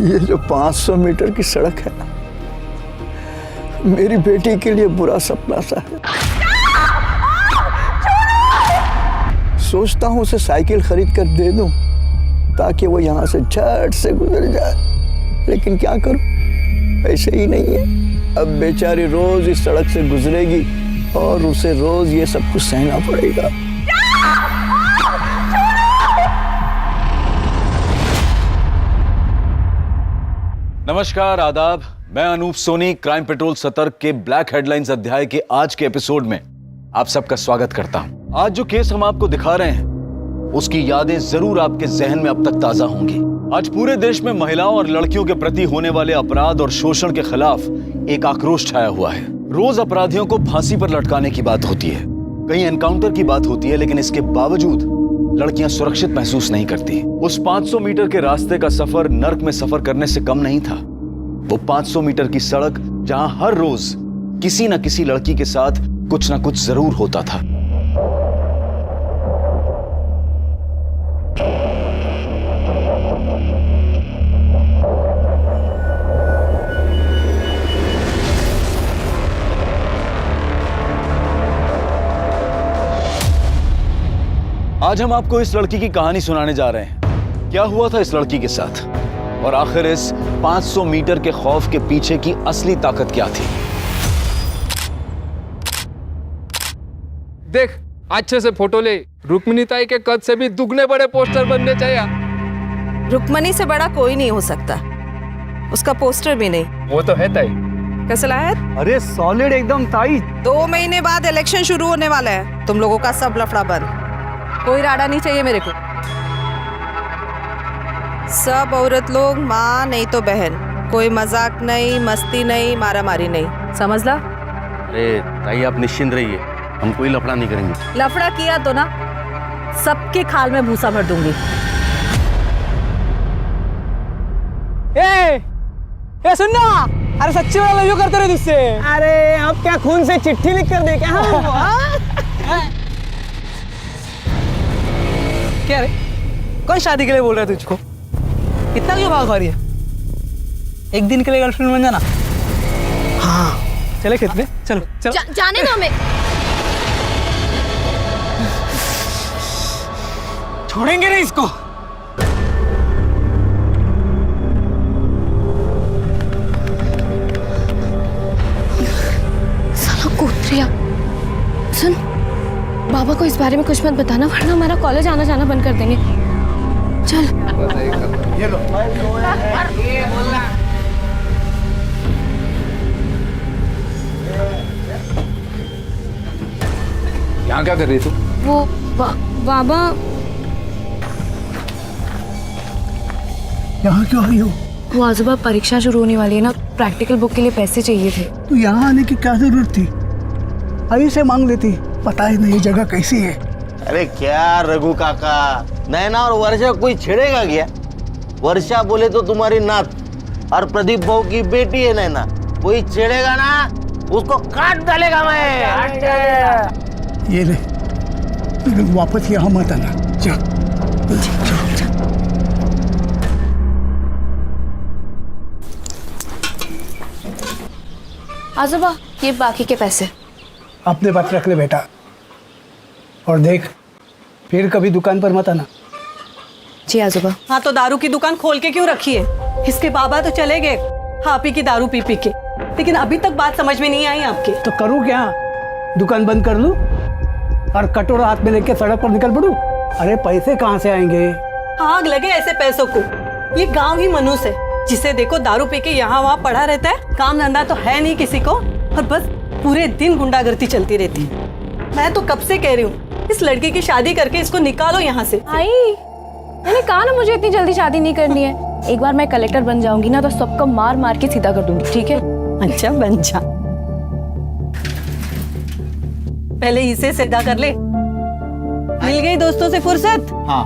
ये जो 500 मीटर की सड़क है ना, मेरी बेटी के लिए बुरा सपना सा है। सोचता हूँ उसे साइकिल खरीद कर दे दूं ताकि वो यहाँ से झट से गुजर जाए, लेकिन क्या करूं, पैसे ही नहीं है। अब बेचारी रोज इस सड़क से गुजरेगी और उसे रोज ये सब कुछ सहना पड़ेगा। नमस्कार, आदाब। मैं अनूप सोनी क्राइम पेट्रोल सतर्क के ब्लैक हेडलाइंस अध्याय के आज के एपिसोड में आप सबका स्वागत करता हूं। आज जो केस हम आपको दिखा रहे हैं उसकी यादें जरूर आपके जहन में अब तक ताजा होंगी। आज पूरे देश में महिलाओं और लड़कियों के प्रति होने वाले अपराध और शोषण के खिलाफ एक आक्रोश छाया हुआ है। रोज अपराधियों को फांसी पर लटकाने की बात होती है, कहीं एनकाउंटर की बात होती है, लेकिन इसके बावजूद लड़कियां सुरक्षित महसूस नहीं करती। उस 500 मीटर के रास्ते का सफर नर्क में सफर करने से कम नहीं था। वो 500 मीटर की सड़क जहां हर रोज किसी न किसी लड़की के साथ कुछ न कुछ जरूर होता था। आज हम आपको इस लड़की की कहानी सुनाने जा रहे हैं। क्या हुआ था इस लड़की के साथ और आखिर इस 500 मीटर के खौफ के पीछे की असली ताकत क्या थी। देख, अच्छे से फोटो ले। रुक्मिणी ताई के कद से भी दुगने बड़े पोस्टर बनने चाहिए। रुक्मिणी से बड़ा कोई नहीं हो सकता, उसका पोस्टर भी नहीं। वो तो है ताई। कैसा लाया? अरे सॉलिड एकदम ताई। 2 महीने बाद इलेक्शन शुरू होने वाला है, तुम लोगों का सब लफड़ा बंद। कोई राडा नहीं चाहिए मेरे को। सब औरत लोग माँ नहीं तो बहन, कोई मजाक नहीं, मस्ती नहीं, मारा मारी नहीं, समझ ला? अरे ताई आप निश्चिंत रहिए, हम कोई लफड़ा नहीं करेंगे। लफड़ा किया तो ना सबके खाल में भूसा भर दूंगी। ए सुनना, अरे सच्ची वाला लव करते रहे तुझसे। अरे अब क्या खून से चिट्ठी लिख कर दे क्या हम? क्या रे, कौन शादी के लिए बोल रहा है तुझको? इतना क्यों भाग रही है? एक दिन के लिए गर्लफ्रेंड बन जाना। हाँ चले खेत में, चलो चलो। जाने दो हमें। छोड़ेंगे नहीं इसको। साला कोत्रिया। सुन, बाबा को इस बारे में कुछ मत बताना वरना हमारा कॉलेज आना जाना बंद कर देंगे। चल। ये लो। यहाँ क्या कर रही तू? वो बाबा। यहाँ क्यों आई हो? वो आजूबा परीक्षा शुरू होने वाली है ना, प्रैक्टिकल बुक के लिए पैसे चाहिए थे। तो यहाँ आने की क्या जरूरत थी? अभी से मांग लेती, पता ही नहीं जगह कैसी है। अरे क्या रघु काका, नैना और वर्षा कोई छेड़ेगा क्या? वर्षा बोले तो तुम्हारी नात और प्रदीप बहू की बेटी है नैना, कोई छेड़ेगा ना उसको काट डालेगा मैं। ये ले, लेकिन वापस यहाँ मत आना। जा। आजूबा, ये बाकी के पैसे अपने पास रख ले बेटा, और देख फिर कभी दुकान पर मत आना। जी आजूबा। हाँ तो दारू की दुकान खोल के क्यों रखी है? इसके बाबा तो चले गए हापी की दारू पी पी के, लेकिन अभी तक बात समझ में नहीं आई आपके। तो करूँ क्या? दुकान बंद कर लूँ और कटोरा हाथ में लेके सड़क पर निकल पड़ूं? अरे पैसे कहाँ से आएंगे? आग लगे ऐसे पैसों को। ये गांव ही मनुष्य है, जिसे देखो दारू पी के यहाँ वहाँ पड़ा रहता है, काम धंधा तो है नहीं किसी को, और बस पूरे दिन गुंडागर्दी चलती रहती है। मैं तो कब से कह रही हूँ इस लड़की की शादी करके इसको निकालो यहाँ से। आई, मैंने कहा ना मुझे इतनी जल्दी शादी नहीं करनी है। एक बार मैं कलेक्टर बन जाऊंगी ना तो सबको मार मार के सीधा कर दूंगी, ठीक है? अच्छा बन जा, पहले इसे सीधा कर ले। मिल गई दोस्तों से फुर्सत? हाँ,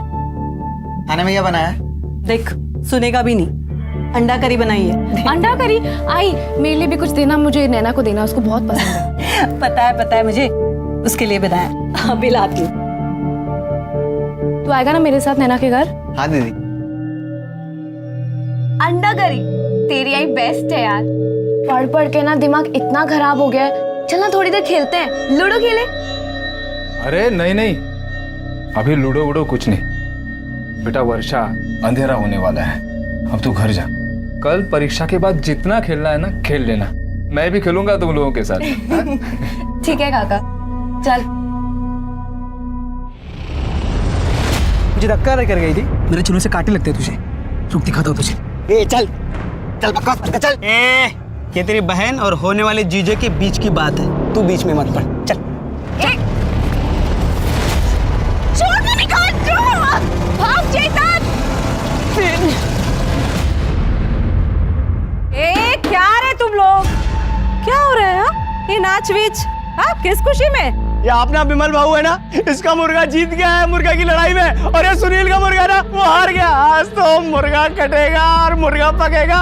खाने में क्या बनाया है? देख, सुनेगा भी नहीं। अंडा करी बनाई है। अंडा करी? आई, मेरे लिए भी कुछ देना, मुझे नैना को देना, उसको बहुत पसंद है। पता है मुझे, उसके लिए बनाया। अभी लाती हूँ। तू आएगा ना मेरे साथ नैना के घर? हाँ दीदी। अंडा करी तेरी आई बेस्ट है यार। पढ़ पढ़ के ना दिमाग इतना खराब हो गया है। चल ना थोड़ी देर खेलते हैं, लूडो खेले। अरे नहीं नहीं, अभी लूडो वूडो कुछ नहीं। बेटा वर्षा, अंधेरा होने वाला है, अब तू घर जा। कल परीक्षा के बाद जितना खेलना है ना खेल लेना, मैं भी खेलूंगा तुम लोगों के साथ। ठीक है काका, चल। मुझे धक्का कर गई थी, मेरे चुनों से काटने लगते तुझे। रुक दिखाता हूँ तुझे। ए चल चल बकवास मत कर, चल। ये तेरी बहन और होने वाले जीजे के बीच की बात है, तू बीच में मत पड़। चल भाग चेतन। क्या रे तुम लोग, क्या हो रहा है? हाँ? ये नाच वीच किस खुशी में? ये अपना विमल भाऊ है ना, इसका मुर्गा जीत गया है मुर्गा की लड़ाई में, और ये सुनील का मुर्गा ना वो हार गया। आज तो मुर्गा कटेगा और मुर्गा पकेगा,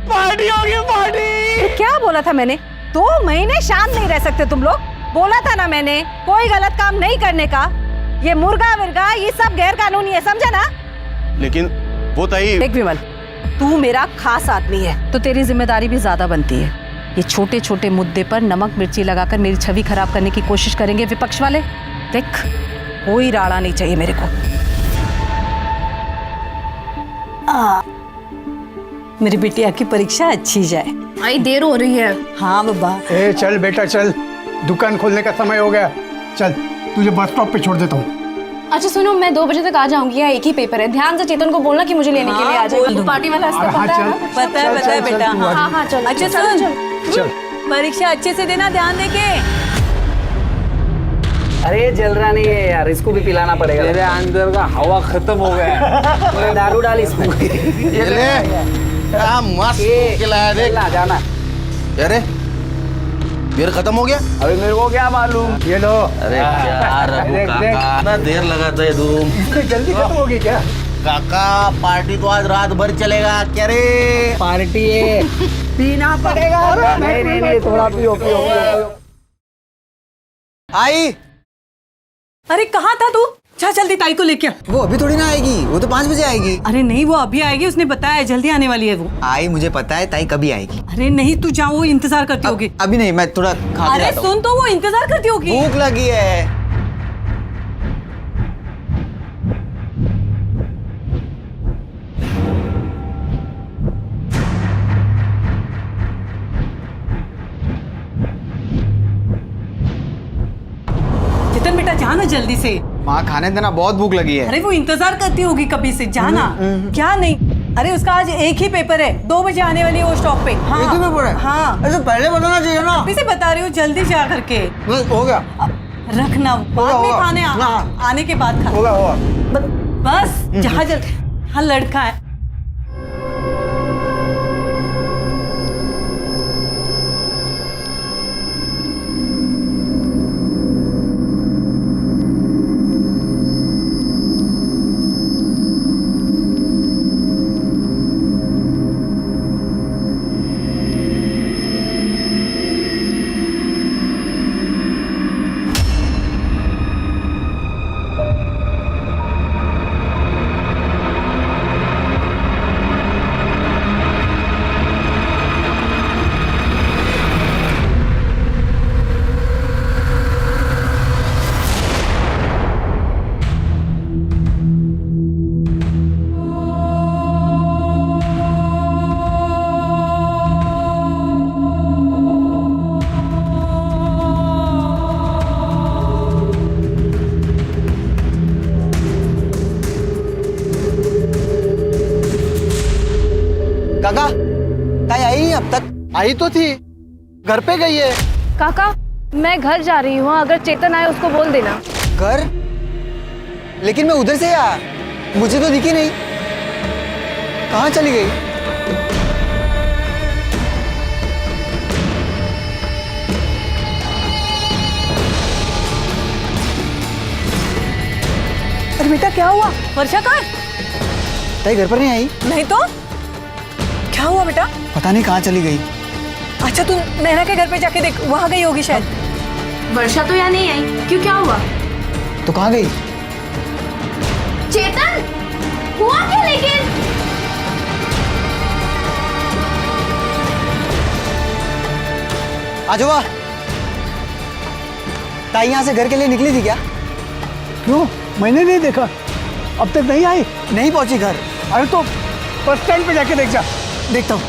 पार्टी होगी पार्टी। क्या बोला था मैंने? 2 महीने शांत नहीं रह सकते तुम लोग। बोला था ना मैंने, कोई गलत काम नहीं करने का। ये मुर्गा विर्गा ये सब गैर कानूनी है, समझा ना? लेकिन वो तई देख विमल, तू मेरा खास आदमी है तो तेरी जिम्मेदारी भी ज्यादा बनती है। ये छोटे छोटे मुद्दे पर नमक मिर्ची लगाकर मेरी छवि खराब करने की कोशिश करेंगे विपक्ष वाले। देख, कोई राड़ा नहीं चाहिए मेरे को। मेरी बिटिया की परीक्षा अच्छी जाए। आई देर हो रही है। हाँ बाबा। ए चल बेटा चल, दुकान खोलने का समय हो गया। चल तुझे बस स्टॉप पे छोड़ देता हूँ। अच्छा सुनो, मैं 2 बजे तक आ जाऊंगी, या एक ही पेपर है। ध्यान से चेतन को बोलना कि मुझे लेने के लिए आ जाए। पार्टी वाला रास्ता हाँ, पता है चल। ना? पता है चल, बेटा। तू आ जा। हाँ चलो। अच्छा चलो, सुन, चल परीक्षा अच्छे से देना, ध्यान देके। अरे जल रहा नहीं है यार, इसको भी पिलाना पड़ेगा। तेरे अंदर का हवा खत्म हो गया है। दारू डाल इसमें। ये ले, क्या मस्त खिलाया देख। जाना। अरे बियर खत्म हो गया। अभी मेरे को क्या मालूम। ये लो। अरे क्या रघु देख, काका, देख। इतना देर लगाता है तुम। जल्दी खत्म होगी क्या? काका पार्टी तो आज रात भर चलेगा क्या रे? पार्टी है, पीना पड़ेगा। नहीं, थोड़ा पियो। आई अरे कहाँ था तू? जा जल्दी ताई को लेके आ। वो अभी थोड़ी ना आएगी, वो तो 5 बजे आएगी। अरे नहीं, वो अभी आएगी, उसने बताया जल्दी आने वाली है वो। आई मुझे पता है, ताई कभी आएगी। अरे नहीं, तू जा, वो इंतजार करती होगी। अभी नहीं, मैं थोड़ा खा के अरे आता हूँ। सुन तो, वो इंतजार करती होगी। भूख लगी है। चेतन बेटा जाना जल्दी से। माँ खाने देना, बहुत भूख लगी है। अरे वो इंतजार करती होगी कभी से, जाना। क्या नहीं? अरे उसका आज एक ही पेपर है, 2 बजे आने वाली है वो स्टॉप पे। हाँ एक ही पेपर है? हाँ, अरे तो पहले बताना चाहिए ना। अभी से बता रही हूँ, जल्दी जा करके हो गया रखना, बाद में होगा। खाने आने के बाद खा। होगा। बस जहाँ जल्दी। हाँ लड़का है। काका, ताई आई नहीं अब तक? आई तो थी, घर पे गई है। काका मैं घर जा रही हूँ, अगर चेतन आए उसको बोल देना। घर? लेकिन मैं उधर से आया, मुझे तो दिखी नहीं। कहाँ चली गई? अरे बेटा क्या हुआ? वर्षा कहाँ है? ताई घर पर नहीं आई? नहीं तो क्या हुआ बेटा? पता नहीं कहाँ चली गई। अच्छा तू नैना के घर पे जाके देख, वहां गई होगी शायद। वर्षा तो यहाँ नहीं आई, क्यों क्या हुआ? तो कहाँ गई? चेतन हुआ क्या? लेकिन आजोबा, ताई यहाँ से घर के लिए निकली थी क्या? क्यों? मैंने नहीं देखा, अब तक नहीं आई। नहीं पहुंची घर। अरे तो बस स्टैंड पे जाके देख जा। देखता हूँ।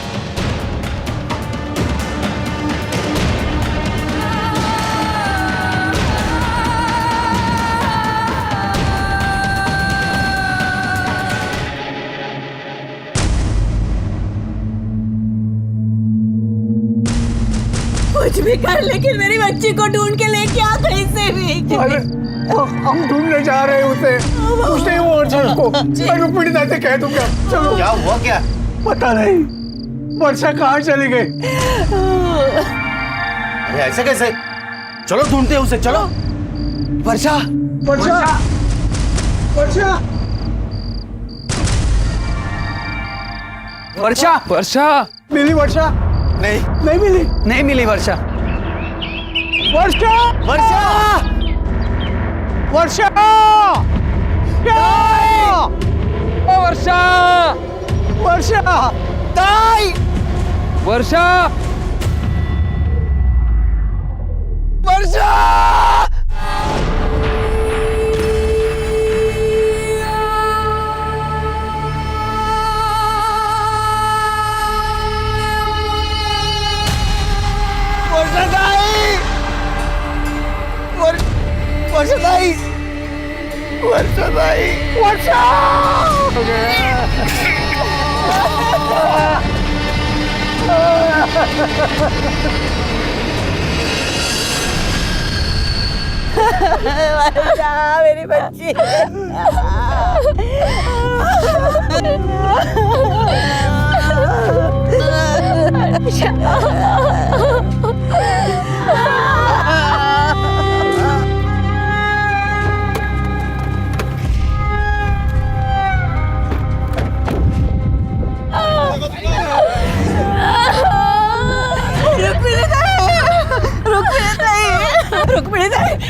कुछ भी कर, लेकिन मेरी बच्ची को ढूंढ के लेके आ कहीं से भी। अरे हम ढूंढने जा रहे हैं उसे। उसने वो वर्षा को, मैं रुक्मिणी दा से कह दूंगा। चलो। क्या हुआ क्या? पता नहीं वर्षा कहाँ चली गई। अरे ऐसे कैसे? चलो ढूंढते हैं उसे, चलो। वर्षा, वर्षा, वर्षा, वर्षा, वर्षा, मिली वर्षा? नहीं, नहीं मिली। नहीं मिली वर्षा। वर्षा, वर्षा, वर्षा, ओ वर्षा, वर्षा, ताई, वर्षा, वर्षा। वर्षाताई, वर्षाताई, वर्षा। वर्षा मेरी बच्ची।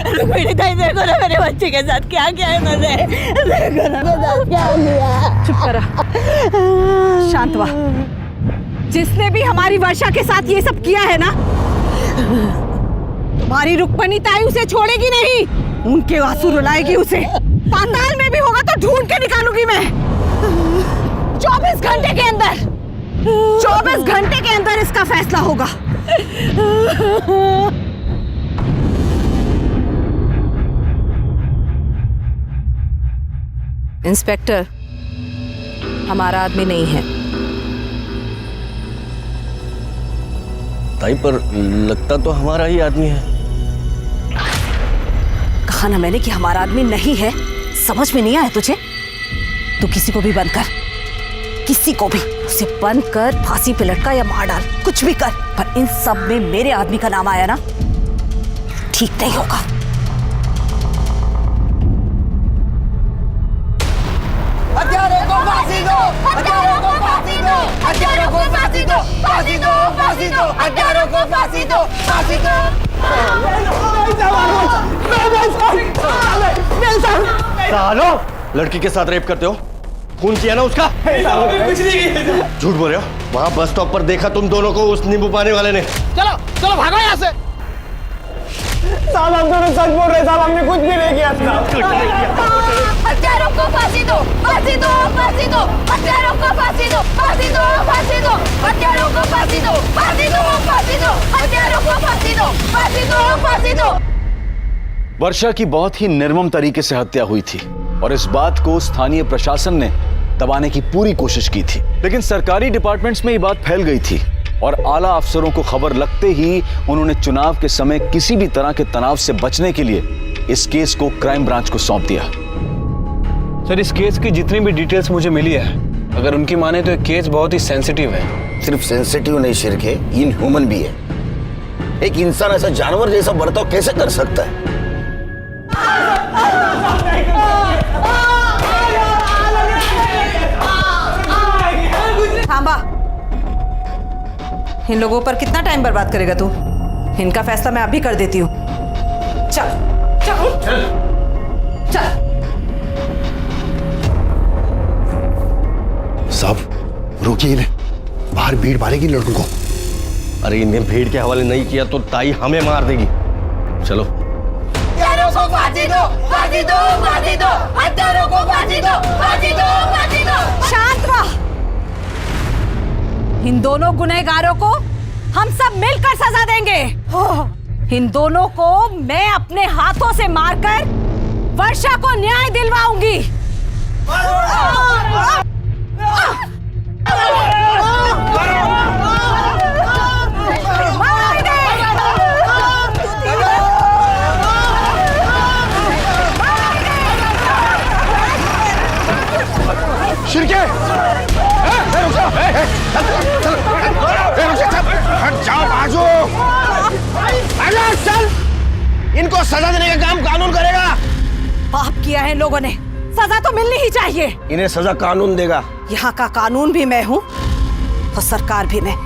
रुक्मिणी ताई, देखो ना मेरे बच्चे के साथ क्या क्या है। मुझे देखो ना मेरे साथ क्या हुआ। चुप करा, शांत हुआ। जिसने भी हमारी वर्षा के साथ ये सब किया है ना, तुम्हारी रुक्मिणी ताई उसे छोड़ेगी नहीं। उनके आंसू रुलाएगी उसे। पाताल में भी होगा तो ढूंढ के निकालूंगी मैं। 24 घंटे के अंदर, 24 घंटे के अंदर इसका फैसला होगा। इंस्पेक्टर, हमारा आदमी नहीं है। ताई, पर लगता तो हमारा ही आदमी है। कहा ना मैंने कि हमारा आदमी नहीं है। समझ में नहीं आया तुझे? तू किसी को भी बंद कर, किसी को भी उसे बंद कर, फांसी पे लटका या मार डाल, कुछ भी कर, पर इन सब में मेरे आदमी का नाम आया ना, ठीक नहीं होगा। हत्यारों को फांसी दो, हत्यारों को फांसी दो, हत्यारों को फांसी दो, फांसी दो, फांसी दो, हत्यारों को फांसी दो, फांसी दो। सालो, लड़की के साथ रेप करते हो? खून किया ना उसका? झूठ बोल रहे हो। वहाँ बस स्टॉप पर देखा तुम दोनों को उस नींबू पानी वाले ने। चलो चलो भागो यहाँ से। साहब हम दोनों सच बोल रहे, साहब हमने कुछ भी नहीं किया था। हत्यारों को फांसी दो, फांसी दो, फांसी दो, हत्यारों को फांसी दो, फांसी दो, फांसी दो, हत्यारों को फांसी दो, फांसी दो, फांसी दो, हत्यारों को फांसी दो, फांसी दो, फांसी दो। वर्षा की बहुत ही निर्मम तरीके से हत्या हुई थी और इस बात को स्थानीय प्रशासन ने दबाने की पूरी कोशिश की थी, लेकिन सरकारी डिपार्टमेंट्स में ये बात फैल गई थी और आला अफसरों को खबर लगते ही उन्होंने चुनाव के समय किसी भी तरह के तनाव से बचने के लिए इस केस को क्राइम ब्रांच को सौंप दिया। सर, इस केस की जितनी भी डिटेल्स मुझे मिली है, अगर उनकी माने तो ये केस बहुत ही सेंसिटिव है। सिर्फ सेंसिटिव नहीं शिरके, इनह्यूमन भी है। एक इंसान ऐसा जानवर जैसा बर्ताव कैसे कर सकता है? थांबा। इन लोगों पर कितना टाइम बर्बाद करेगा तू? इनका फैसला मैं अभी कर देती हूँ। चल चल चल चल। साहब रोकिए इन्हें, बाहर भीड़ मारेगी लड़कों को। अरे इन्हें भीड़ के हवाले नहीं किया तो ताई हमें मार देगी। चलो। हत्यारों को फांसी दो, फांसी दो, फांसी दो, हत्यारों को फांसी दो, फांसी दो, फांसी दो। शांत रह। इन दोनों गुनहगारों को हम सब मिलकर सजा देंगे। इन दोनों को मैं अपने हाथों से मारकर वर्षा को न्याय दिलवाऊंगी। शिरके चल, इनको सजा देने का काम कानून करेगा। पाप किया है इन लोगों ने, सजा तो मिलनी ही चाहिए। इन्हें सजा कानून देगा। यहाँ का कानून भी मैं हूँ और सरकार भी मैं।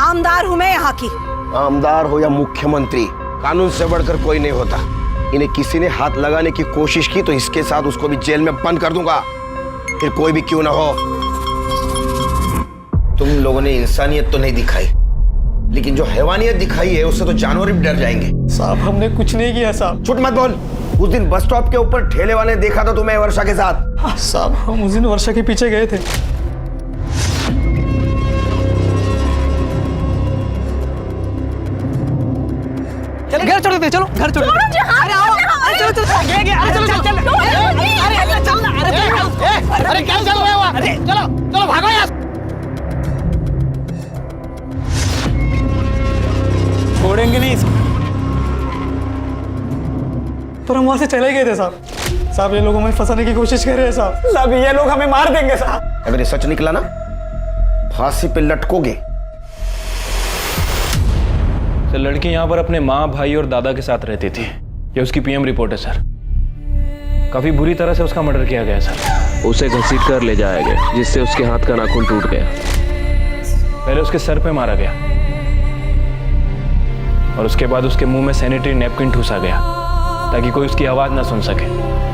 आमदार हूँ मैं यहाँ की। आमदार हो या मुख्यमंत्री, कानून से बढ़कर कोई नहीं होता। इन्हें किसी ने हाथ लगाने की कोशिश की तो इसके साथ उसको भी जेल में बंद कर दूंगा, फिर कोई भी क्यों ना हो। तुम लोगों ने इंसानियत तो नहीं दिखाई, लेकिन जो हैवानियत दिखाई है उससे तो जानवर भी डर जाएंगे। साहब हमने कुछ नहीं किया साहब। झूठ मत बोल। उस दिन बस स्टॉप के ऊपर ठेले वाले ने देखा था तुम्हें वर्षा के साथ। साहब हम उस दिन वर्षा के पीछे गए थे। घर छोड़ देते, चलो घर छोड़ देते। अरे आओ, अरे चलो चलो, अरे चलो चलो चलो, अरे चल ना, अरे क्या चल रहा है? अरे चलो चलो भागो यार। छोड़ेंगे नहीं इसको। पर हम वहां से चले गए थे साहब। साहब ये लोग हमें फंसाने की कोशिश कर रहे हैं साहब। साहब ये लोग हमें मार देंगे साहब। अगर ये सच निकला ना, फांसी पे लटकोगे। सर लड़की यहाँ पर अपने माँ, भाई और दादा के साथ रहती थी। ये उसकी पीएम रिपोर्ट है सर। काफी बुरी तरह से उसका मर्डर किया गया सर। उसे घसीट कर ले जाया गया, जिससे उसके हाथ का नाखून टूट गया। पहले उसके सर पे मारा गया और उसके बाद उसके मुंह में सैनिटरी नैपकिन ठूसा गया ताकि कोई उसकी आवाज ना सुन सके।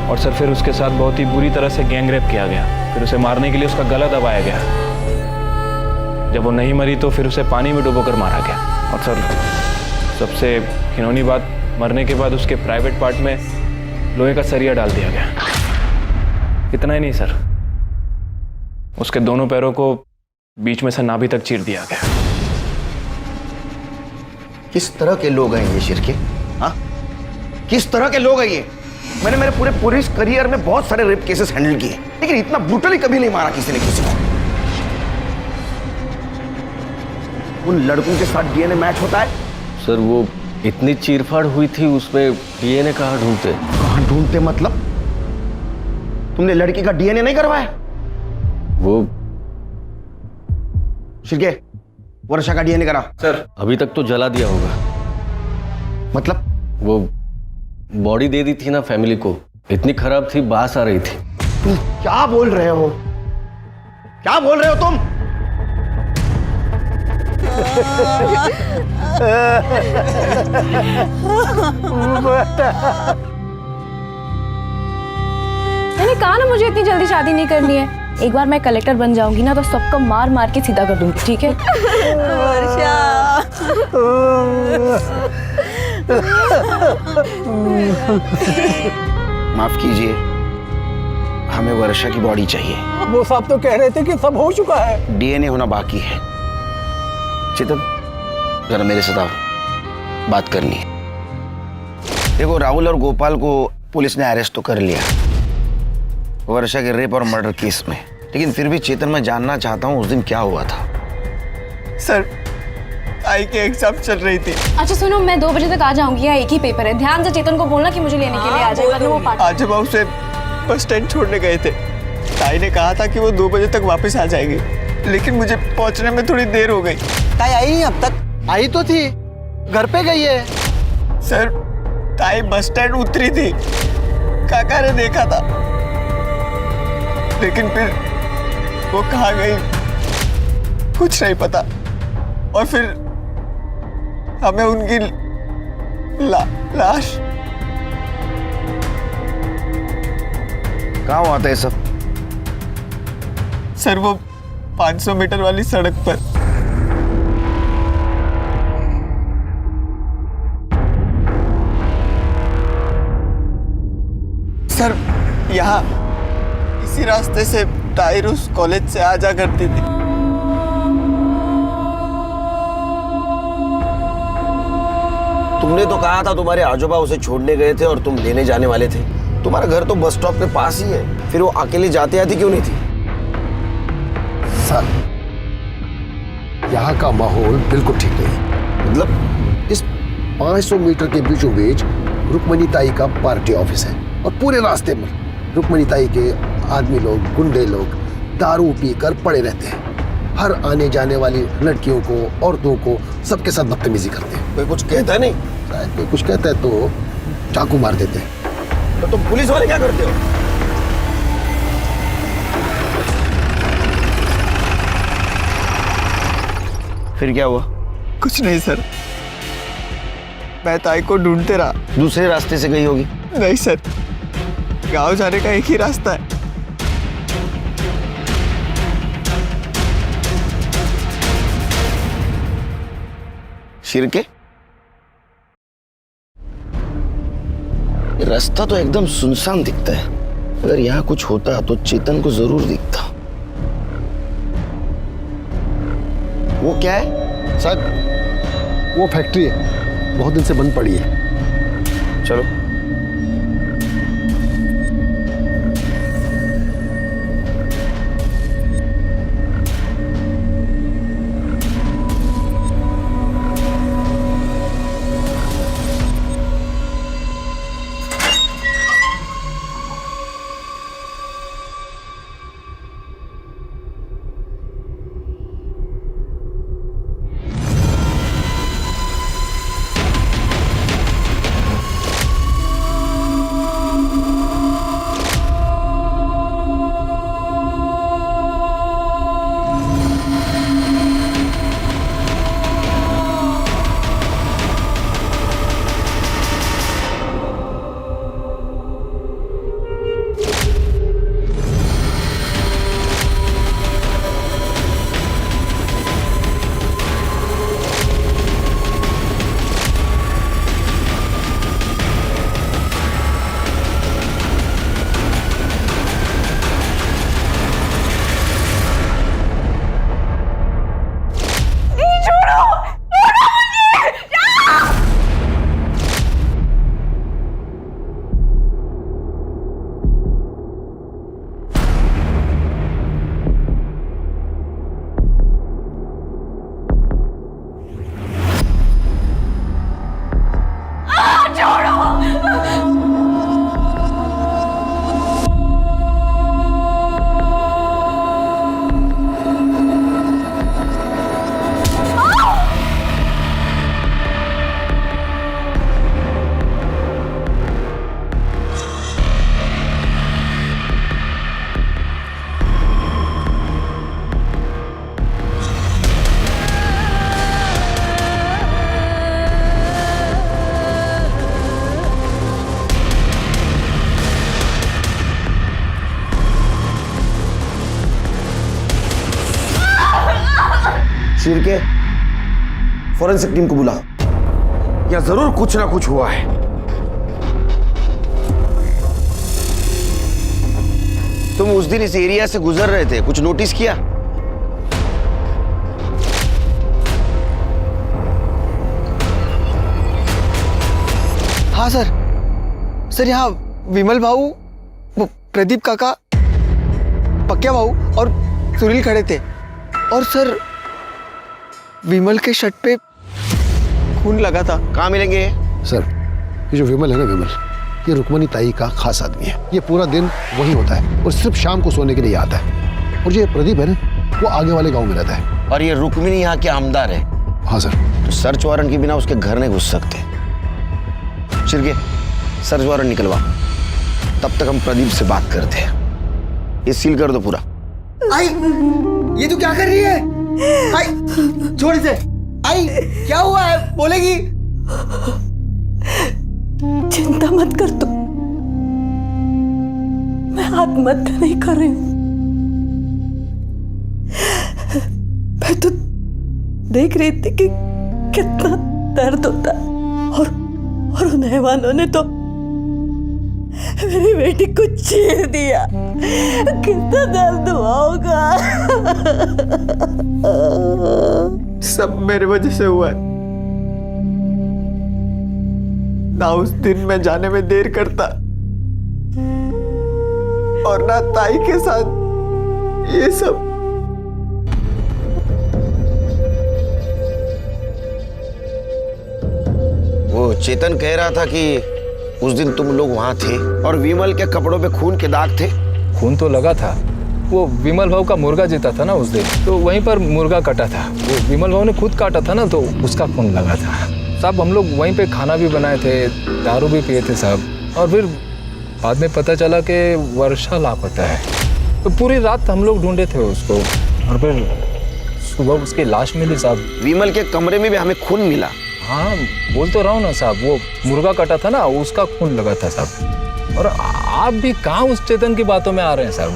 और सर फिर उसके साथ बहुत ही बुरी तरह से गैंग रेप किया गया। फिर उसे मारने के लिए उसका गला दबाया गया। जब वो नहीं मरी तो फिर उसे पानी में डुबोकर मारा गया। और सर सबसे घिनौनी बात, मरने के बाद उसके प्राइवेट पार्ट में लोहे का सरिया डाल दिया गया। इतना ही नहीं सर, उसके दोनों पैरों को बीच में से नाभि तक चीर दिया गया। किस तरह के लोग हैं ये शिरके? हाँ, किस तरह के लोग हैं ये? मैंने मेरे पूरे पुलिस करियर में बहुत सारे रेप केसेस हैंडल किए, लेकिन इतना ब्रूटली कभी नहीं मारा किसी ने किसी को। उन लड़कों के साथ डीएनए मैच होता है? सर वो इतनी चीरफाड़ हुई थी, उसमें डीएनए कहाँ ढूंढते? कहाँ ढूंढते मतलब? तुमने लड़की का डीएनए नहीं करवाया? वो शिरके, वर्षा का डीएनए करा। सर अभी तक तो जला दिया होगा। मतलब? वो बॉडी दे दी थी ना फैमिली को, इतनी खराब थी, बास आ रही थी। तुम क्या बोल रहे हो? क्या बोल रहे हो तुम? मैंने कहा ना मुझे इतनी जल्दी शादी नहीं करनी है। एक बार मैं कलेक्टर बन जाऊंगी ना तो सबको मार मार के सीधा कर दूंगी, ठीक है? वर्षा माफ कीजिए, हमें वर्षा की बॉडी चाहिए। वो साहब तो कह रहे थे कि सब हो चुका है। डीएनए होना बाकी है। चेतन जरा मेरे साथ आओ, बात करनी है। देखो राहुल और गोपाल को पुलिस ने अरेस्ट तो कर लिया वर्षा के रेप और मर्डर केस में, लेकिन फिर भी चेतन मैं जानना चाहता हूँ उस दिन क्या हुआ था। सर आई के एग्जाम चल रही थी। अच्छा सुनो, मैं 2 बजे तक आ जाऊंगी, यहाँ एक ही पेपर है। ध्यान से चेतन को बोलना कि मुझे लेने के लिए आ जाए, वरना वो पार्टी। आज हम उसे बस स्टैंड छोड़ने गए थे। ताई ने कहा था कि वो 2 बजे तक वापस आ जाएगी, लेकिन मुझे पहुंचने में थोड़ी देर हो गई। ताई आई नहीं अब तक? आई तो थी, घर पे गई है। सर ताई बस स्टैंड उतरी थी, काका ने देखा था, लेकिन फिर वो कहाँ गई कुछ नहीं पता। और फिर हमें उनकी लाश। कहाँ हुआ था ये सब? सर वो 500 मीटर वाली सड़क पर। सर यहाँ इसी रास्ते से ताहिर उस कॉलेज से आ जा करती थी। तुमने तो कहा था तुम्हारे आजोबा उसे छोड़ने गए थे और तुम लेने जाने वाले थे। तुम्हारा घर तो बस स्टॉप के पास ही है, फिर वो अकेले जाते आती क्यों नहीं थी? सर, यहाँ का माहौल बिल्कुल ठीक नहीं। मतलब इस 500 मीटर के बीचों बीच रुक्मणी ताई का पार्टी ऑफिस है और पूरे रास्ते में रुक्मणी ताई के आदमी लोग, गुंडे लोग दारू पीकर पड़े रहते हैं। हर आने जाने वाली लड़कियों को, औरतों को सबके साथ बदतमीजी करते हैं। कोई कुछ कहता नहीं? शायद कोई कुछ कहता है तो चाकू मार देते हैं। तो तुम पुलिस वाले क्या करते हो? फिर क्या हुआ? कुछ नहीं सर, मैं ताई को ढूंढते रहा। दूसरे रास्ते से गई होगी। नहीं सर, गांव जाने का एक ही रास्ता है। शिरके, रास्ता तो एकदम सुनसान दिखता है। अगर यहाँ कुछ होता तो चेतन को जरूर दिखता। वो क्या है? सर, वो फैक्ट्री है, बहुत दिन से बंद पड़ी है। चलो। शिरके, फॉरेंसिक टीम को बुला। या जरूर कुछ ना कुछ हुआ है। तुम उस दिन इस एरिया से गुजर रहे थे, कुछ नोटिस किया? हाँ सर, सर यहाँ विमल भाऊ, वो प्रदीप काका, पक्या भाऊ और सुनील खड़े थे। और सर विमल के शर्ट पे खून लगा था। कहाँ मिलेंगे? सर, ये जो विमल है ना, विमल, ये रुक्मणी ताई का खास आदमी है। ये पूरा दिन वही होता है और सिर्फ शाम को सोने के लिए आता है। और ये प्रदीप है ना, वो आगे वाले गांव में रहता है। और ये रुक्मिणी यहाँ के आमदार है? हाँ सर। तो सर्च वारंट के बिना उसके घर नहीं घुस सकते। शिरके, सर्च वारंट निकलवा, तब तक हम प्रदीप से बात करते हैं। ये सील कर दो पूरा। आई, ये तू क्या कर रही है? आई, छोड़ इसे। आई, क्या हुआ है? बोलेगी? चिंता मत कर तू, मैं आत्महत्या नहीं कर रही हूं। मैं तो देख रही थी कि कितना दर्द होता है और उन हैवानों ने तो मेरी बेटी को चीर दिया, कितना दर्द हुआ होगा। सब मेरे वजह से हुआ है। ना उस दिन मैं जाने में देर करता और ना ताई के साथ ये सब। वो चेतन कह रहा था कि उस दिन तुम लोग वहां थे और विमल के कपड़ों पे खून के दाग थे। खून तो लगा था, वो विमल भाव का मुर्गा जीता था ना उस दिन, तो वहीं पर मुर्गा कटा था। वो विमल भाव ने खुद काटा था ना, तो उसका खून लगा था साहब। हम लोग वहीं पे खाना भी बनाए थे, दारू भी पिए थे साहब। और फिर बाद में पता चला कि वर्षा लापता है, तो पूरी रात हम लोग ढूंढे थे उसको और फिर सुबह उसकी लाश मिली साहब। विमल के कमरे में भी हमें खून मिला। हाँ बोल तो रहा हूँ ना साहब, वो मुर्गा कटा था ना, उसका खून लगा था साहब। और आप भी कहाँ उस चेतन की बातों में आ रहे हैं साहब।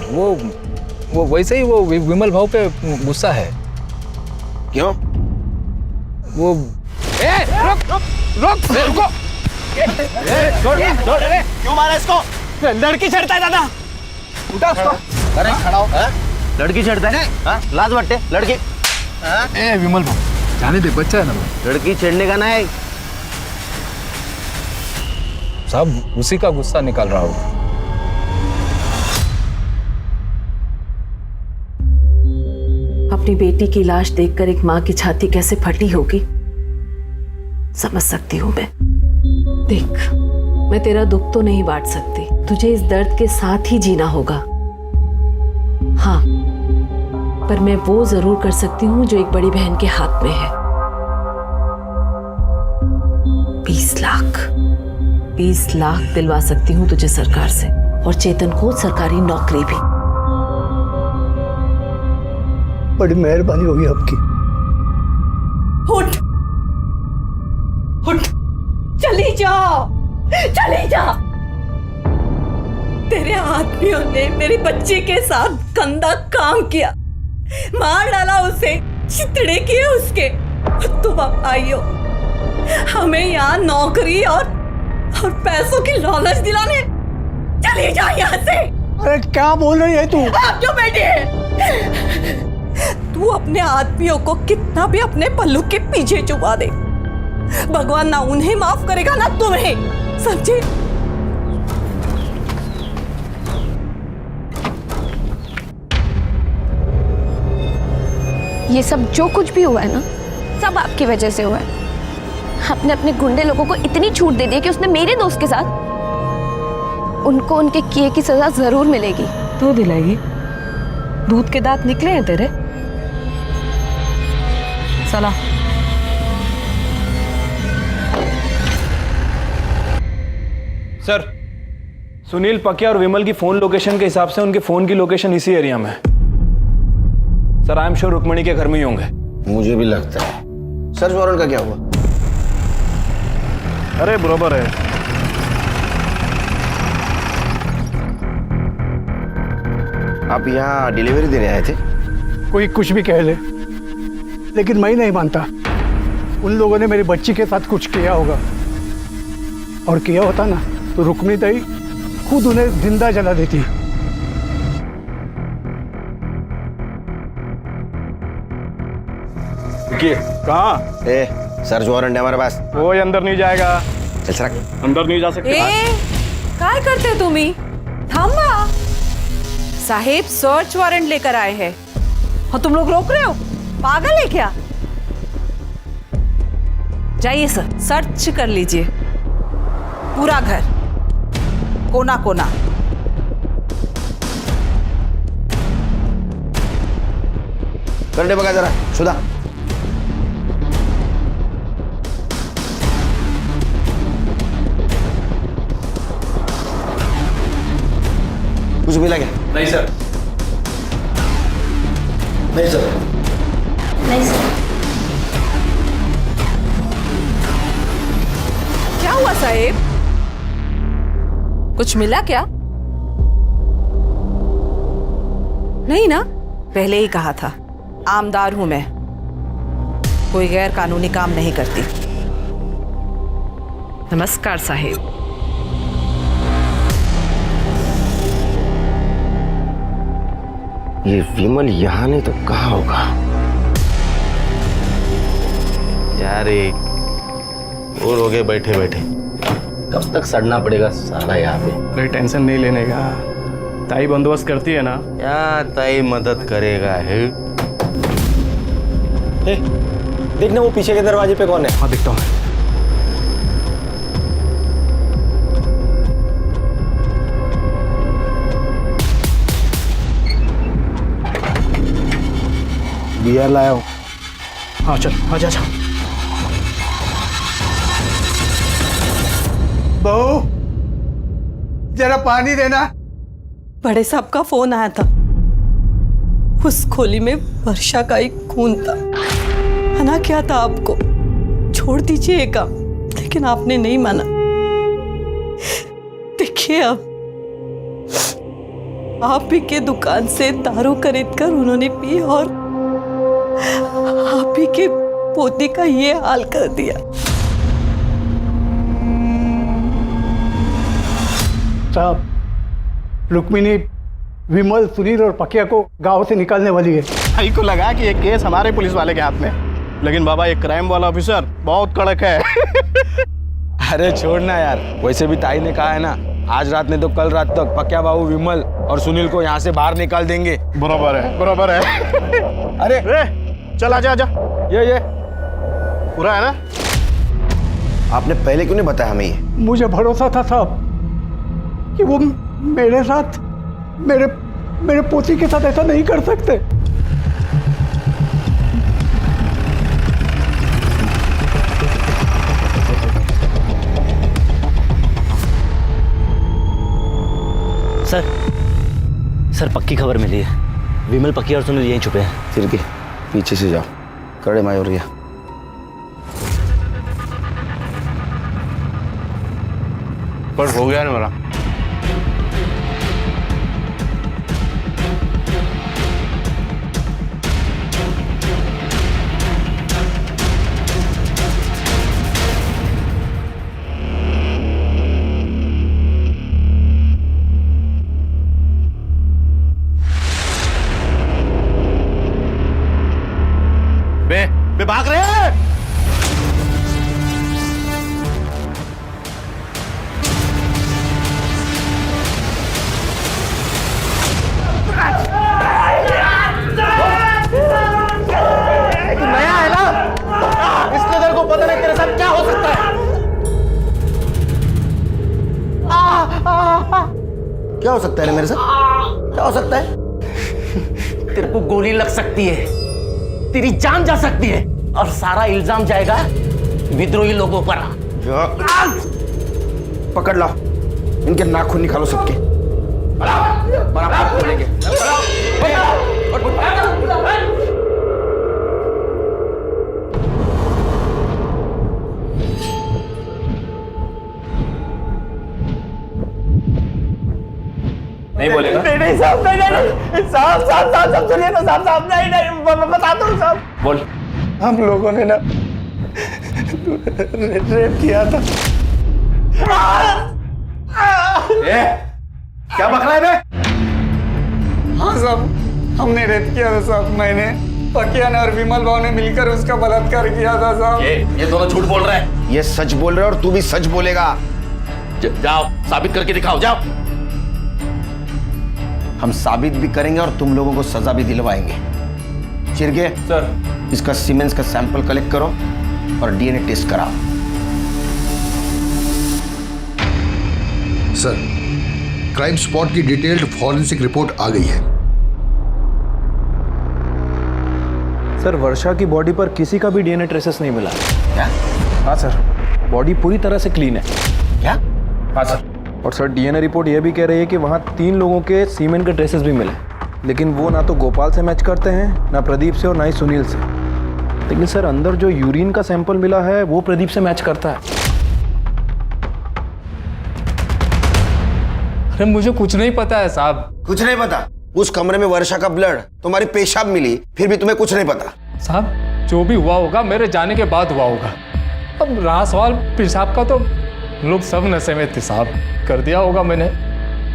वो वैसे ही वो विमल भाव पे गुस्सा है। क्यों? वो रुको क्यों मारा इसको? लड़की छेड़ता है दादा। उठा उसको। अरे खड़ा हो। लड़की छेड़ता है? हाँ? लाज बट्टे लड़की। ए विमल भाव जाने दे, बच्चा है ना वो। लड़की छेड़ने का ना है साहब, उसी का गुस्सा निकाल रहा हूँ। अपनी बेटी की लाश देखकर एक माँ की छाती कैसे फटी होगी समझ सकती हूँ मैं। देख, मैं तेरा दुख तो नहीं बांट सकती, तुझे इस दर्द के साथ ही जीना होगा। हाँ, पर मैं वो जरूर कर सकती हूँ जो एक बड़ी बहन के हाथ में है। 20 लाख दिलवा सकती हूँ तुझे सरकार से, और चेतन को सरकारी नौकरी भी। बड़ी मेहरबानी होगी आपकी। उठ उठ, चली जाओ, चली जा। तेरे आदमियों ने मेरी बच्ची के साथ गंदा काम किया, मार डाला उसे, चितड़े किए उसके। तुम अब आई हो हमें यहाँ नौकरी और पैसों की लालच दिलाने। चली जा यहाँ से। अरे क्या बोल रही है तू? आप क्यों बैठे हैं? तू अपने आदमियों को कितना भी अपने पल्लू के पीछे छुपा दे, भगवान ना उन्हें माफ करेगा ना तुम्हें, समझे? ये सब जो कुछ भी हुआ है ना, सब आपकी वजह से हुआ है। आपने अपने गुंडे लोगों को इतनी छूट दे दी कि उसने मेरे दोस्त के साथ, उनको उनके किए की सजा जरूर मिलेगी। तू दिलाएगी? दूध के दांत निकले हैं तेरे। चला। सर, सुनील पकिया और विमल की फोन लोकेशन के हिसाब से उनके फोन की लोकेशन इसी एरिया में है। Sir, I am sure Rukmani के घर में ही होंगे। मुझे भी लगता है। सर्च वारंट का क्या हुआ? अरे बराबर है। आप यहाँ डिलीवरी देने आए थे? कोई कुछ भी कह ले, लेकिन मैं नहीं मानता। उन लोगों ने मेरी बच्ची के साथ कुछ किया होगा, और किया होता ना तो रुक्मिणी ताई खुद उन्हें जिंदा जला देती। कहाँ? सर्च वारंट है हमारे पास। कोई अंदर नहीं जाएगा। चल सर, अंदर नहीं जा सकते। काय करते तुम्ही? थांबा। साहेब सर्च वारंट लेकर आए हैं और तुम लोग रोक रहे हो? पागल है क्या? जाइए सर, सर्च कर लीजिए पूरा घर, कोना कोना। करने बगा जरा सुधा। कुछ मिला क्या? नहीं सर। नहीं सर। नहीं सर। क्या हुआ साहेब? कुछ मिला क्या? नहीं ना? पहले ही कहा था, आमदार हूं मैं, कोई गैर कानूनी काम नहीं करती। नमस्कार साहेब। ये विमल यहाँ नहीं तो कहाँ होगा? यार और हो गए बैठे बैठे, कब तक सड़ना पड़ेगा साला यहाँ पे। अरे टेंशन नहीं लेने का, ताई बंदोबस्त करती है ना। क्या ताई मदद करेगा है? देखना वो पीछे के दरवाजे पे कौन है। हाँ दिखता हूँ। बियर लाया हूँ। हाँ चल आजा आजा। बहू जरा पानी देना। बड़े साहब का फोन आया था, उस खोली में वर्षा का एक खून था। मना किया था आपको, छोड़ दीजिए ये काम, लेकिन आपने नहीं माना। देखिए अब आप ही के दुकान से दारू खरीद कर उन्होंने पी और आप ही के पोते का ये हाल कर दिया। साहब, रुक्मिणी विमल, सुनील और पकिया को गांव से निकालने वाली है। भाई को लगा कि ये केस हमारे पुलिस वाले के हाथ में, लेकिन बाबा ये क्राइम वाला ऑफिसर बहुत कड़क है। अरे छोड़ना यार, वैसे भी ताई ने कहा है ना, आज रात नहीं तो कल रात तक पक्या बाबू विमल और सुनील को यहाँ से बाहर निकाल देंगे। बराबर है, बराबर है। अरे चल आजा आजा, ये पूरा है ना? आपने पहले क्यों नहीं बताया हमें ये? मुझे भरोसा था साहब कि वो मेरे साथ, मेरे पोती के साथ ऐसा नहीं कर सकते। सर पक्की खबर मिली है, विमल, पक्की और सुनील यहीं छुपे हैं। फिर के पीछे से जाओ, कड़े मायूरिया। पर हो गया ना मेरा। बे भाग रहे हैं। नया है ना, इसलिए तेरे को पता नहीं तेरे साथ क्या हो सकता है। क्या हो सकता है मेरे साथ? क्या हो सकता है? तेरे को गोली लग सकती है, तेरी जान जा सकती है, और सारा इल्जाम जाएगा विद्रोही लोगों पर। पकड़ लो, इनके नाखून निकालो सबके। बराबर बोलेंगे। नहीं बोलेगा? नहीं साहब, नहीं साहब सुनिए ना साहब, नहीं बताता हूँ साहब। बोल। हम लोगों ने ना रेप किया था। क्या बक रहा है बे? हाँ साहब, हमने रेप किया था साहब। मैंने, पकिया ने और विमल भाव ने मिलकर उसका बलात्कार किया था साहब। ये दोनों झूठ बोल रहे हैं। ये सच बोल रहे और तू भी सच बोलेगा। जाओ साबित करके दिखाओ, जाओ। हम साबित भी करेंगे और तुम लोगों को सजा भी दिलवाएंगे। चिरगे सर, इसका सीमेंस का सैंपल कलेक्ट करो और डीएनए टेस्ट कराओ। सर, क्राइम स्पॉट की डिटेल्ड फॉरेंसिक रिपोर्ट आ गई है। सर वर्षा की बॉडी पर किसी का भी डीएनए ट्रेसेस नहीं मिला। क्या? हाँ सर, बॉडी पूरी तरह से क्लीन है। क्या? हाँ सर। और सर डीएनए रिपोर्ट यह भी कह रही है कि वहाँ 3 लोगों के सीमेन के ट्रेसेस भी मिले, लेकिन वो ना तो गोपाल से मैच करते हैं, ना प्रदीप से और ना ही सुनील से। लेकिन सर अंदर जो यूरिन का सैंपल मिला है वो प्रदीप से मैच करता है। अरे मुझे कुछ नहीं पता है साहब। कुछ नहीं पता? उस कमरे में वर्षा का ब्लड, तुम्हारी पेशाब मिली, फिर भी तुम्हें कुछ नहीं पता? साहब जो भी हुआ होगा मेरे जाने के बाद हुआ होगा। अब रहा सवाल पेशाब का, तो लोग सब नशे में थे साहब, कर दिया होगा मैंने,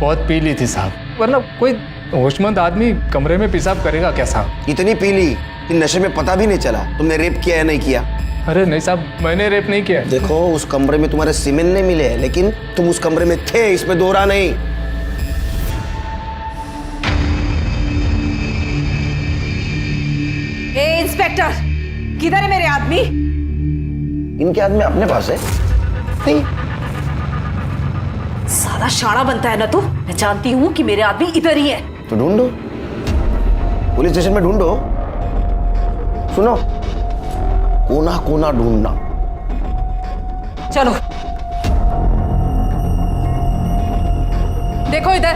बहुत पी ली थी साहब, वरना कोई होशमंद आदमी कमरे में पेशाब करेगा कैसा? इतनी पी ली कि नशे में पता भी नहीं चला तुमने रेप किया या नहीं किया। अरे नहीं साहब, मैंने रेप नहीं किया। देखो उस कमरे में तुम्हारे सीमेंट नहीं मिले हैं, लेकिन तुम उस कमरे में थे, इसमें दोहरा नहीं। ए इंस्पेक्टर, किधर है मेरे आदमी? इनके आदमी अपने पास है। नहीं साला शाना बनता है ना तू। मैं जानती हूँ कि मेरे आदमी इधर ही है। तो ढूंढो, पुलिस स्टेशन में ढूंढो। सुनो, कोना कोना ढूंढना। चलो देखो इधर।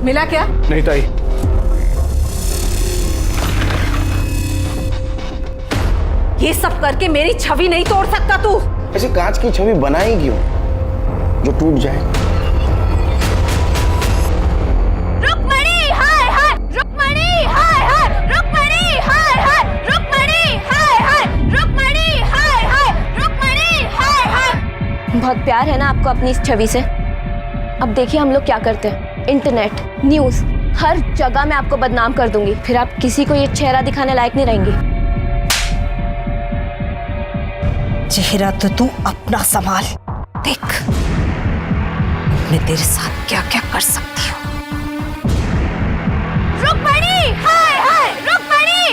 मिला क्या? नहीं ताई। ये सब करके मेरी छवि नहीं तोड़ सकता तू। ऐसे कांच की छवि बनाई क्यों जो टूट जाए? रुक्मणी हाय हाय, रुक्मणी हाय हाय, रुक्मणी हाय हाय, रुक्मणी हाय हाय, रुक्मणी हाय हाय, रुक्मणी हाय हाय। बहुत प्यार है ना आपको अपनी इस छवि से। अब देखिए हम लोग क्या करते हैं, इंटरनेट, न्यूज़, हर जगह मैं आपको बदनाम कर दूंगी। फिर आप किसी को ये चेहरा दिखाने लायक नहीं रहेंगी। चेहरा तो तू अपना संभाल। देख मैं तेरे साथ क्या क्या कर सकती हूँ। रुक्मणी हाय हाय, रुक्मणी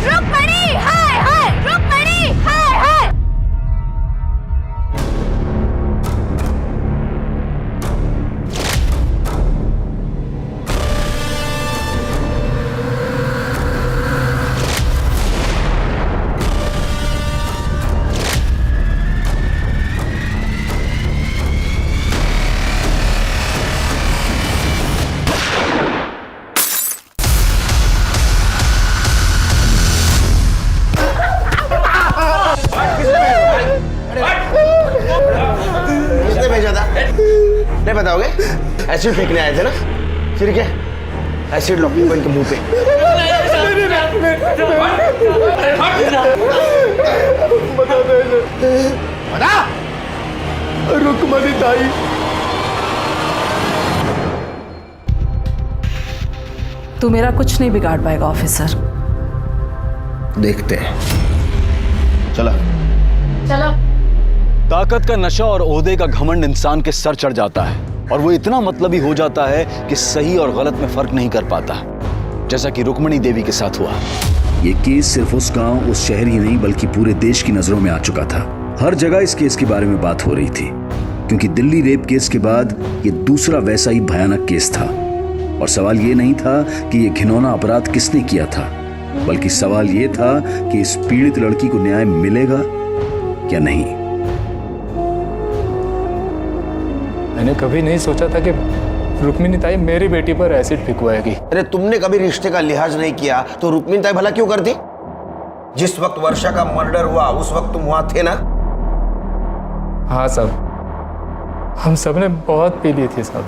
रुक्मणी हाय हाय, रुक्मणी हाय हाय। किसने भेजा था? नहीं बताओगे? एसिड फेंकने आए थे ना? फिर क्या? एसिड लो इनके मुंह पे। बता। रुक्मणी ताई। तू मेरा कुछ नहीं बिगाड़ पाएगा ऑफिसर। देखते हैं। चलो चलो। ताकत का नशा और ओहदे का घमंड इंसान के सर चढ़ जाता है और वो इतना मतलबी हो जाता है कि सही और गलत में फर्क नहीं कर पाता, जैसा कि रुक्मणी देवी के साथ हुआ। ये केस सिर्फ उस गांव, उस शहर ही नहीं बल्कि पूरे देश की नजरों में आ चुका था। हर जगह इस केस के बारे में बात हो रही थी, क्योंकि दिल्ली रेप केस के बाद ये दूसरा वैसा ही भयानक केस था। और सवाल ये नहीं था कि ये घिनौना अपराध किसने किया था, बल्कि सवाल ये था कि इस पीड़ित लड़की को न्याय मिलेगा क्या नहीं। मैंने कभी नहीं सोचा था कि रुक्मिणी ताई मेरी बेटी पर एसिड फेंकवाएगी। अरे तुमने कभी रिश्ते का लिहाज नहीं किया तो रुक्मिणी ताई भला क्यों करती? जिस वक्त वर्षा का मर्डर हुआ उस वक्त तुम वहां थे ना? हाँ साहब, हम सब ने बहुत पी ली थी साहब।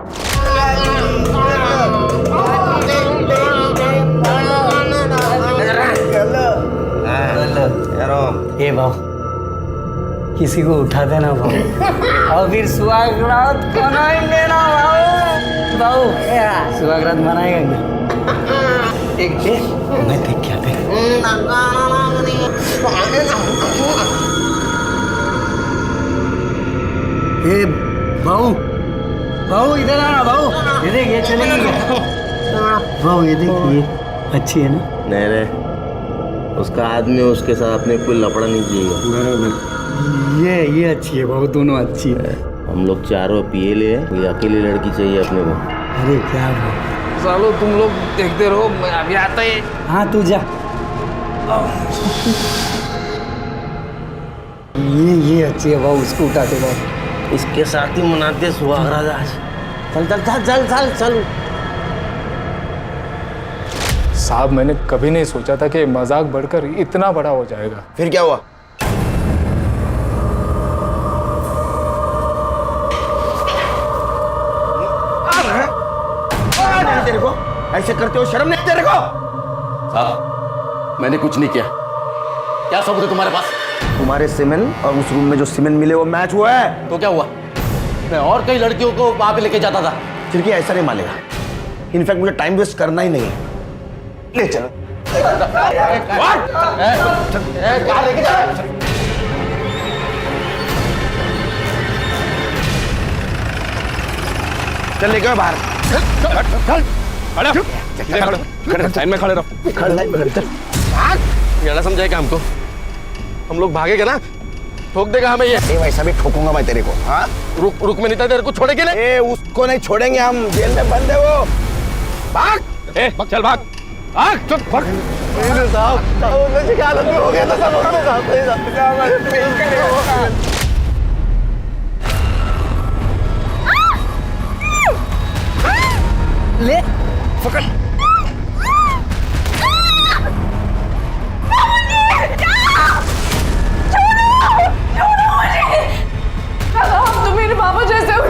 ए भाव, किसी को उठा देना भाव, और फिर सुहागरात मनाएंगे ना भाव। भाव सुहागरात मनाएंगे। एक दे, मैं देख क्या दे। ए भाऊ, भाऊ इधर आना भाऊ। ये देख, ये चलेंगे भाऊ। ये देख, ये अच्छी है ना? नहीं रे, उसका आदमी उसके साथ अपने कोई लफड़ा नहीं चाहिए। बराबर। ये अच्छी है भाऊ, दोनों अच्छी है। हम लोग चारों पिए ले, कोई अकेली लड़की चाहिए अपने को। अरे क्या भाऊ, सालो तुम लोग देखते रहो, मैं अभी आता ही। हाँ तू जा। ये अच्छी है भाऊ, उसको उठाते भाऊ। इसके साथ ही मनाते सुहागरात आज। चल चल चल चल चल चल। साहब मैंने कभी नहीं सोचा था कि मजाक बढ़कर इतना बड़ा हो जाएगा। फिर क्या हुआ? तेरे को ऐसे करते हो शर्म नहीं तेरे को? साहब मैंने कुछ नहीं किया। क्या सबूत है तुम्हारे पास? तुम्हारे सीमेंट और उस रूम में जो सीमेंट मिले वो मैच हुआ है। तो क्या हुआ? मैं और कई लड़कियों को वहां पे लेके जाता था। खिड़की ऐसा नहीं मानेगा। इनफैक्ट मुझे टाइम वेस्ट करना ही नहीं है। ले चलो। कहाँ लेके जा रहा है? चल लेके बाहर। लाइन में खड़े रहो। ज्यादा समझाएगा हमको। हम लोग भागेगा ना, ठोक देगा हमें ये। वैसा भी ठोकूंगा मैं तेरे को। हाँ रुक में नहीं था, तेरे को छोड़े के लिए। उसको नहीं छोड़ेंगे हम, जेल में बंद है वो। भाग। चल भाग। भाग चल भाग। हो गया था सब। ले पकड़। हम तो मेरे पापा जैसे हो,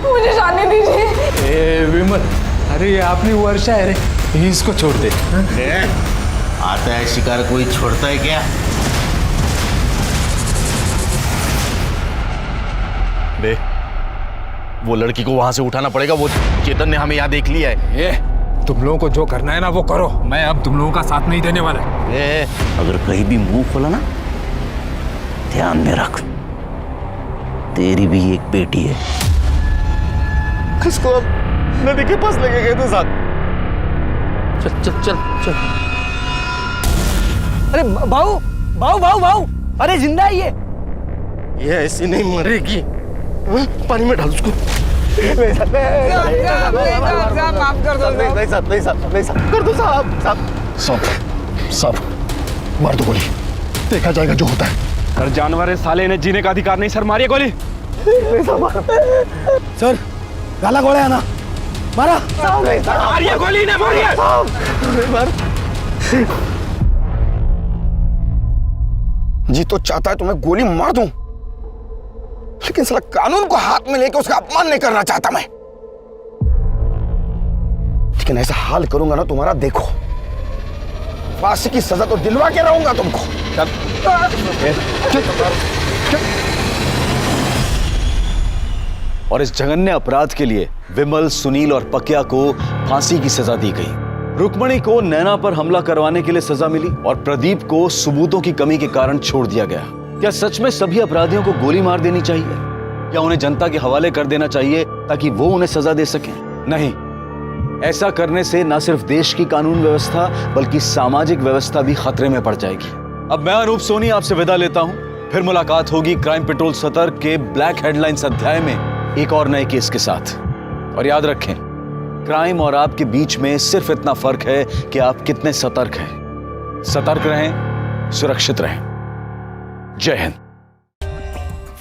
मुझे जाने दीजिए। ए विमल, अरे ये अपनी वर्षा है रे, इसको छोड़ दे। आता है शिकार कोई छोड़ता है क्या? बे, वो लड़की को वहां से उठाना पड़ेगा। वो चेतन ने हमें यहाँ देख लिया है। ये तुम लोगों को जो करना है ना वो करो, मैं अब तुम लोगों का साथ नहीं देने वाला। अगर कहीं भी मुंह खोला ना, ध्यान में रख, तेरी भी एक बेटी है। किसको नदी के पास लेके गए थे साथ। चल चल चल चल। अरे बाऊ बाऊ बाऊ बाऊ, अरे जिंदा है ये ऐसी नहीं मरेगी। पानी में डाल उसको। माफ कर दो। कर दो साहब। सब मार दो गोली, देखा जाएगा जो होता है। सर जानवर है साले, इन्हें जीने का अधिकार नहीं। सर मारिए गोली। सर गाला गोला है ना, मारा। मारिए गोली ना, मारिए। जी तो चाहता है तुम्हें गोली मार दूं, लेकिन साला कानून को हाथ में लेकर उसका अपमान नहीं करना चाहता मैं। लेकिन ऐसा हाल करूंगा ना तुम्हारा, देखो फांसी की सजा तो दिलवा के रहूंगा तुमको। और इस जघन्य अपराध के लिए विमल, सुनील और पकिया को फांसी की सजा दी गई। रुक्मणी को नैना पर हमला करवाने के लिए सजा मिली और प्रदीप को सबूतों की कमी के कारण छोड़ दिया गया। क्या सच में सभी अपराधियों को गोली मार देनी चाहिए, या उन्हें जनता के हवाले कर देना चाहिए ताकि वो उन्हें सजा दे सके? नहीं, ऐसा करने से न सिर्फ देश की कानून व्यवस्था बल्कि सामाजिक व्यवस्था भी खतरे में पड़ जाएगी। अब मैं अनूप सोनी आपसे विदा लेता हूं। फिर मुलाकात होगी क्राइम पेट्रोल सतर्क के ब्लैक हेडलाइंस अध्याय में एक और नए केस के साथ। और याद रखें, क्राइम और आपके बीच में सिर्फ इतना फर्क है कि आप कितने सतर्क हैं। सतर्क रहें, सुरक्षित रहें। जय Hind.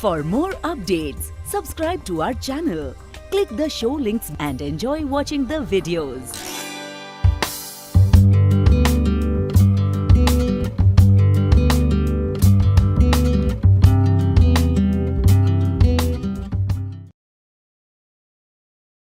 For more updates, subscribe to our channel, click the show links and enjoy watching the videos.